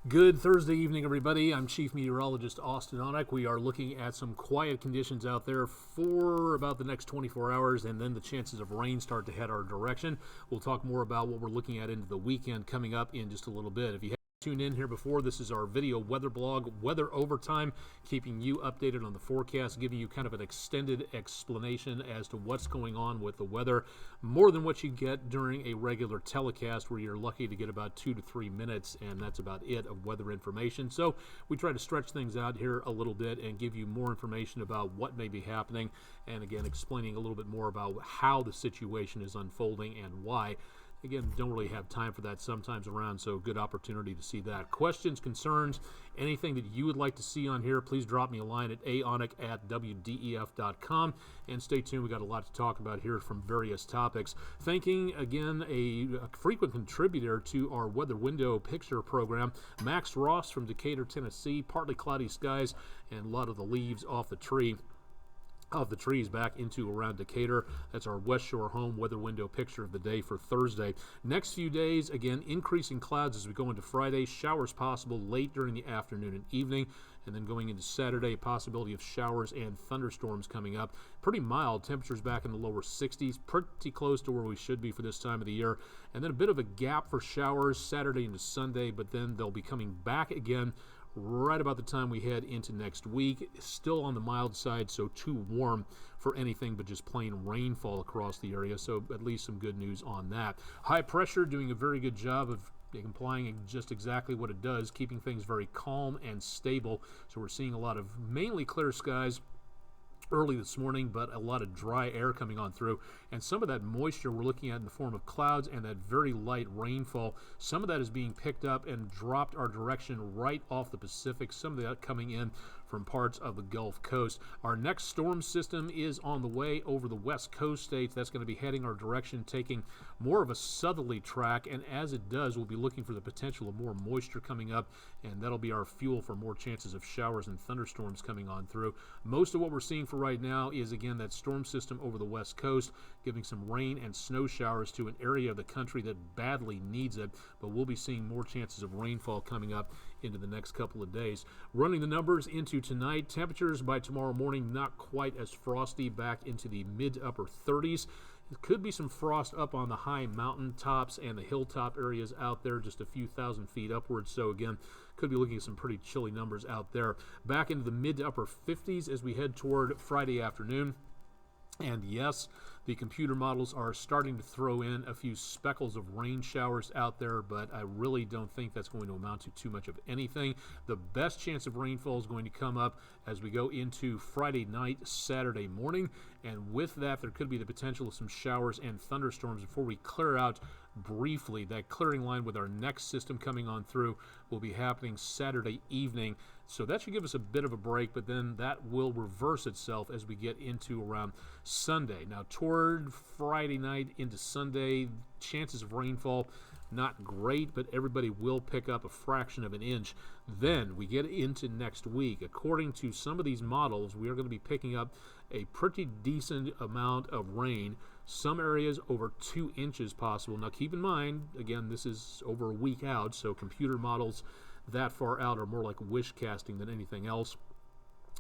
Good Thursday evening, everybody. I'm Chief Meteorologist Austen Onek. We are looking at some quiet conditions out there for about the next 24 hours, and then the chances of rain start to head our direction. We'll talk more about what we're looking at into the weekend coming up in just a little bit. If you tuned in here before, this is our video weather blog, Weather Overtime, keeping you updated on the forecast, giving you kind of an extended explanation as to what's going on with the weather, more than what you get during a regular telecast where you're lucky to get about 2 to 3 minutes, and that's about it of weather information. So we try to stretch things out here a little bit and give you more information about what may be happening, and again explaining a little bit more about how the situation is unfolding and why. Again, don't really have time for that sometimes around, so good opportunity to see that. Questions, concerns, anything that you would like to see on here, please drop me a line at aonek@wdef.com. And stay tuned, we got a lot to talk about here from various topics. Thanking, again, a frequent contributor to our Weather Window Picture program, Max Ross from Decatur, Tennessee. Partly cloudy skies and a lot of the leaves off the trees back into around Decatur. That's our West Shore home weather window picture of the day for Thursday. Next few days, again, increasing clouds as we go into Friday. Showers possible late during the afternoon and evening. And then going into Saturday, possibility of showers and thunderstorms coming up. Pretty mild. Temperatures back in the lower 60s. Pretty close to where we should be for this time of the year. And then a bit of a gap for showers Saturday into Sunday, but then they'll be coming back again right about the time we head into next week. Still on the mild side, so too warm for anything but just plain rainfall across the area, so at least some good news on that. High pressure doing a very good job of implying just exactly what it does, keeping things very calm and stable. So we're seeing a lot of mainly clear skies early this morning, but a lot of dry air coming on through, and some of that moisture we're looking at in the form of clouds and that very light rainfall, some of that is being picked up and dropped our direction right off the Pacific, some of that coming in from parts of the Gulf Coast. Our next storm system is on the way over the West Coast states. That's going to be heading our direction, taking more of a southerly track, and as it does, we'll be looking for the potential of more moisture coming up, and that'll be our fuel for more chances of showers and thunderstorms coming on through. Most of what we're seeing for right now is, again, that storm system over the West Coast, giving some rain and snow showers to an area of the country that badly needs it, but we'll be seeing more chances of rainfall coming up into the next couple of days. Running the numbers into tonight, temperatures by tomorrow morning not quite as frosty, back into the mid to upper 30s. There could be some frost up on the high mountain tops and the hilltop areas out there, just a few thousand feet upwards. So again, could be looking at some pretty chilly numbers out there. Back into the mid to upper 50s as we head toward Friday afternoon. And yes, the computer models are starting to throw in a few speckles of rain showers out there, but I really don't think that's going to amount to too much of anything. The best chance of rainfall is going to come up as we go into Friday night, Saturday morning, and with that there could be the potential of some showers and thunderstorms before we clear out briefly. That clearing line with our next system coming on through will be happening Saturday evening. So that should give us a bit of a break, but then that will reverse itself as we get into around Sunday. Now, toward Friday night into Sunday, chances of rainfall not great, but everybody will pick up a fraction of an inch. Then we get into next week. According to some of these models, we are going to be picking up a pretty decent amount of rain. Some areas over 2 inches possible. Now, keep in mind, again, this is over a week out, so computer models that far out are more like wish casting than anything else,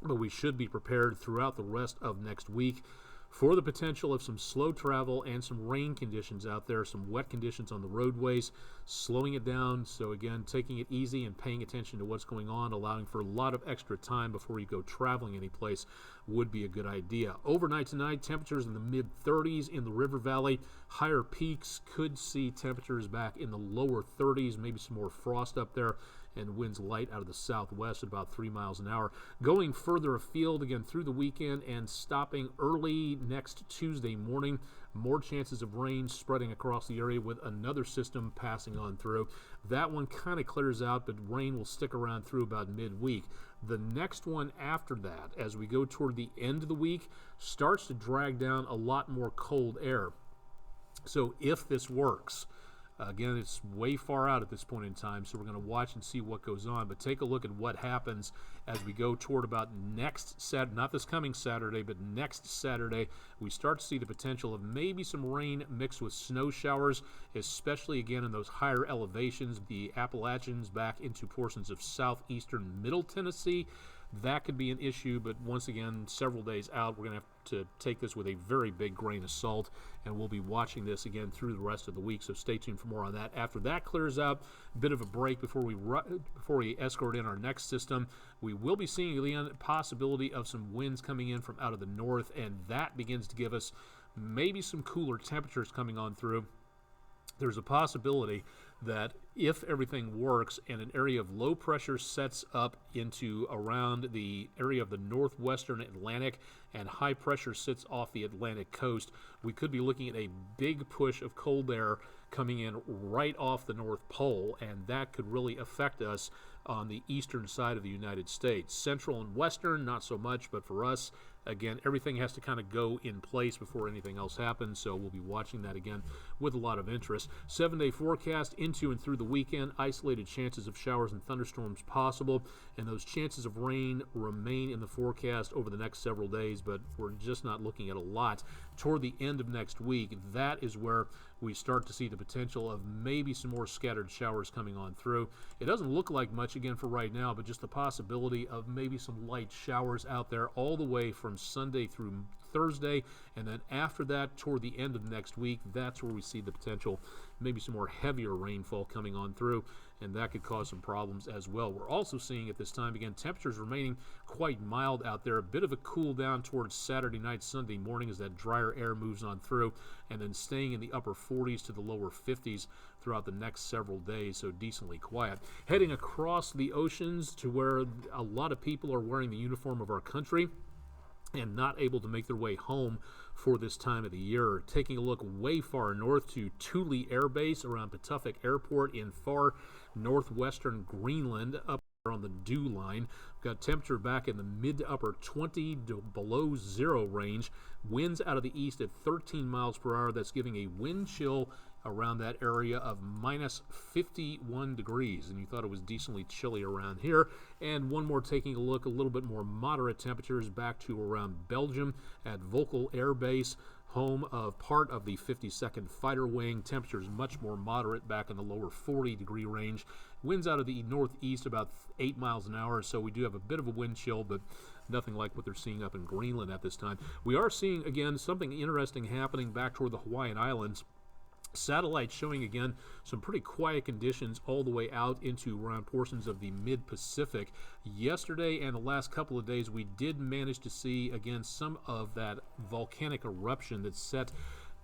but we should be prepared throughout the rest of next week for the potential of some slow travel and some rain conditions out there, some wet conditions on the roadways, slowing it down. So again, taking it easy and paying attention to what's going on, allowing for a lot of extra time before you go traveling any place would be a good idea. Overnight tonight, temperatures in the mid-30s in the River Valley. Higher peaks could see temperatures back in the lower 30s, maybe some more frost up there, and winds light out of the southwest at about 3 miles an hour. Going further afield again through the weekend and stopping early next Tuesday morning. More chances of rain spreading across the area with another system passing on through. That one kind of clears out, but rain will stick around through about midweek. The next one after that, as we go toward the end of the week, starts to drag down a lot more cold air. So if this works, Again, it's way far out at this point in time, so we're going to watch and see what goes on. But take a look at what happens as we go toward about next Saturday, not this coming Saturday, but next Saturday. We start to see the potential of maybe some rain mixed with snow showers, especially again in those higher elevations, the Appalachians back into portions of southeastern Middle Tennessee. That could be an issue, but once again, several days out, we're going to have to take this with a very big grain of salt, and we'll be watching this again through the rest of the week, so stay tuned for more on that. After that clears out, a bit of a break before we escort in our next system. We will be seeing the possibility of some winds coming in from out of the north, and that begins to give us maybe some cooler temperatures coming on through. There's a possibility that if everything works and an area of low pressure sets up into around the area of the northwestern Atlantic and high pressure sits off the Atlantic coast, we could be looking at a big push of cold air coming in right off the North Pole, and that could really affect us on the eastern side of the United States. Central and western, not so much, but for us, again, everything has to kind of go in place before anything else happens, so we'll be watching that again with a lot of interest. 7-day forecast into and through the weekend, isolated chances of showers and thunderstorms possible, and those chances of rain remain in the forecast over the next several days, but we're just not looking at a lot. Toward the end of next week, that is where we start to see the potential of maybe some more scattered showers coming on through. It doesn't look like much again for right now, but just the possibility of maybe some light showers out there all the way from Sunday through Thursday, and then after that, toward the end of next week, that's where we see the potential, maybe some more heavier rainfall coming on through, and that could cause some problems as well. We're also seeing at this time, again, temperatures remaining quite mild out there, a bit of a cool down towards Saturday night, Sunday morning as that drier air moves on through, and then staying in the upper 40s to the lower 50s throughout the next several days, so decently quiet. Heading across the oceans to where a lot of people are wearing the uniform of our country and not able to make their way home for this time of the year. Taking a look way far north to Thule Air Base around Patuxent Airport in far northwestern Greenland, up on the dew line. We've got temperature back in the mid to upper 20 to below zero range. Winds out of the east at 13 miles per hour. That's giving a wind chill around that area of minus 51 degrees, and you thought it was decently chilly around here. And one more, taking a look, a little bit more moderate temperatures back to around Belgium at Volkel Air Base, home of part of the 52nd Fighter Wing. Temperatures much more moderate back in the lower 40 degree range. Winds out of the northeast about 8 miles an hour, so we do have a bit of a wind chill, but nothing like what they're seeing up in Greenland at this time. We are seeing, again, something interesting happening back toward the Hawaiian Islands. Satellites showing again some pretty quiet conditions all the way out into around portions of the mid-Pacific. Yesterday and the last couple of days, we did manage to see again some of that volcanic eruption that set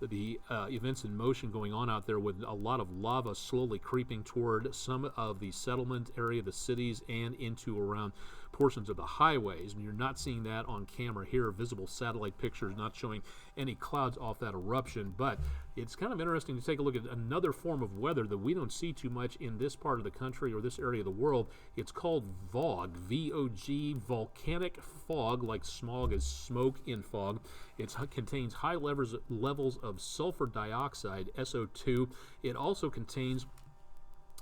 the events in motion going on out there, with a lot of lava slowly creeping toward some of the settlement area, the cities, and into around portions of the highways. And you're not seeing that on camera here. Visible satellite pictures not showing any clouds off that eruption, but it's kind of interesting to take a look at another form of weather that we don't see too much in this part of the country or this area of the world. It's called VOG, V-O-G, volcanic fog, like smog is smoke in fog. It contains high levels of sulfur dioxide, SO2. It also contains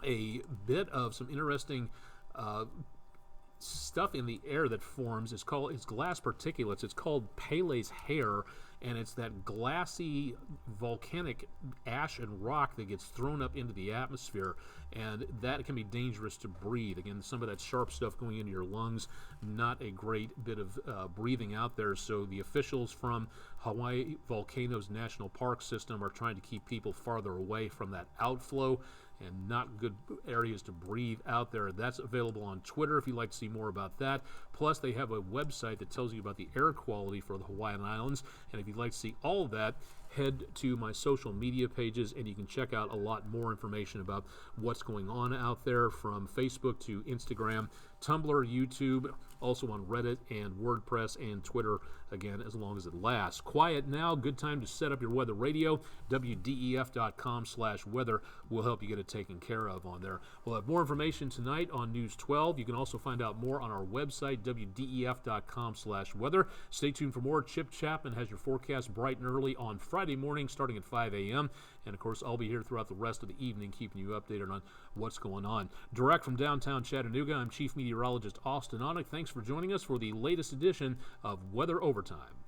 a bit of some interesting stuff in the air that forms. It's glass particulates. It's called Pele's hair, and it's that glassy volcanic ash and rock that gets thrown up into the atmosphere, and that can be dangerous to breathe. Again, some of that sharp stuff going into your lungs, not a great bit of breathing out there. So the officials from Hawaii Volcanoes National Park System are trying to keep people farther away from that outflow, and not good areas to breathe out there. That's available on Twitter if you'd like to see more about that. Plus, they have a website that tells you about the air quality for the Hawaiian Islands, and if you'd like to see all of that, head to my social media pages and you can check out a lot more information about what's going on out there, from Facebook to Instagram, Tumblr, YouTube, also on Reddit and WordPress and Twitter, again, as long as it lasts. Quiet now, good time to set up your weather radio. WDEF.com/weather will help you get it taken care of on there. We'll have more information tonight on News 12. You can also find out more on our website, WDEF.com/weather. Stay tuned for more. Chip Chapman has your forecast bright and early on Friday. Friday morning starting at 5 a.m. And, of course, I'll be here throughout the rest of the evening keeping you updated on what's going on. Direct from downtown Chattanooga, I'm Chief Meteorologist Austen Onek. Thanks for joining us for the latest edition of Weather Overtime.